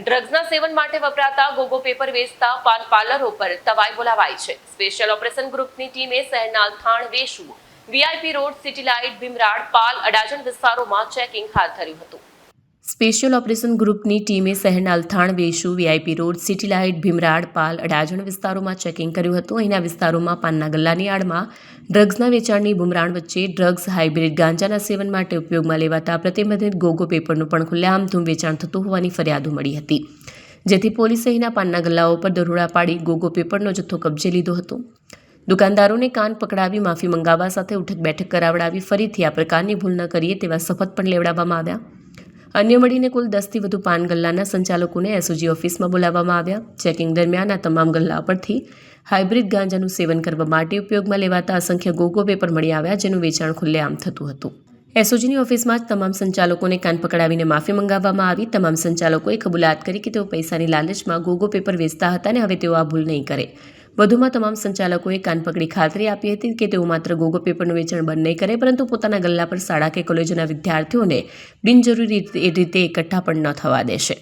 ડ્રગ્સના સેવન માટે વપરાતા ગોગો પેપર વેચતા પાન પાર્લરો પર તવાઈ બોલાવાઈ છે। સ્પેશિયલ ઓપરેશન ગ્રુપની ટીમે શહેરના Althan, Vesu, VIP road, city light, Bhimrad, Pal, Adajan વિસ્તારોમાં ચેકિંગ હાથ ધર્યું હતું। સ્પેશિયલ ઓપરેશન ગ્રુપની ટીમે શહેરના Althan, Vesu, VIP road, city light, Bhimrad, Pal, Adajan વિસ્તારોમાં ચેકિંગ કર્યું હતું। અહીંના વિસ્તારોમાં પાનના ગલ્લાની આડમાં ડ્રગ્સના વેચાણની બુમરાણ વચ્ચે ડ્રગ્સ હાઇબ્રિડ ગાંજાના સેવન માટે ઉપયોગમાં લેવાતા પ્રતિબંધિત ગોગો પેપરનું પણ ખુલ્લેઆમ ધૂમ વેચાણ થતું હોવાની ફરિયાદો મળી હતી, જેથી પોલીસે અહીંના પાનના ગલ્લાઓ પર દરોડા પાડી ગોગો પેપરનો જથ્થો કબજે લીધો હતો। દુકાનદારોને કાન પકડાવી માફી મંગાવવા સાથે ઉઠક બેઠક કરાવડાવી ફરીથી આ પ્રકારની ભૂલ ન કરીએ તેવા શપથ પણ લેવડાવવામાં આવ્યા। અન્ય મળીને કુલ 10થી વધુ પાન ગલ્લાના સંચાલકોને એસઓજી ઓફિસમાં બોલાવવામાં આવ્યા। ચેકિંગ દરમિયાન આ તમામ ગલ્લા પરથી હાઇબ્રિડ ગાંજાનું સેવન કરવા માટે ઉપયોગમાં લેવાતા અસંખ્ય ગોગો પેપર મળી આવ્યા, જેનું વેચાણ ખુલ્લેઆમ થતું હતું। એસઓજીની ઓફિસમાં જ તમામ સંચાલકોને કાન પકડાવીને માફી મંગાવવામાં આવી। તમામ સંચાલકોએ કબૂલાત કરી કે તેઓ પૈસાની લાલચમાં ગોગો પેપર વેચતા હતા અને હવે તેઓ આ ભૂલ નહીં કરે। વધુમાં તમામ સંચાલકોએ કાન પકડી ખાતરી આપી હતી કે તેઓ માત્ર ગોગો પેપરનું વેચાણ બંધ નહીં કરે, પરંતુ પોતાના ગલ્લા પર શાળા કે કોલેજોના વિદ્યાર્થીઓને બિનજરૂરી રીતે એકઠા પણ ન થવા દેશે।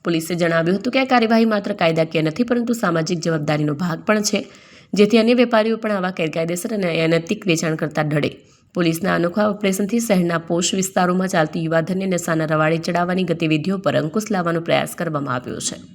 પોલીસે જણાવ્યું હતું કે આ કાર્યવાહી માત્ર કાયદાકીય નથી, પરંતુ સામાજિક જવાબદારીનો ભાગ પણ છે, જેથી અન્ય વેપારીઓ પણ આવા ગેરકાયદેસર અને અનૈતિક વેચાણ કરતા ડરે। પોલીસના અનોખા ઓપરેશનથી શહેરના પોશ વિસ્તારોમાં ચાલતી યુવાધનને નશાના રવાડે ચડાવવાની ગતિવિધિઓ પર અંકુશ લાવવાનો પ્રયાસ કરવામાં આવ્યો છે।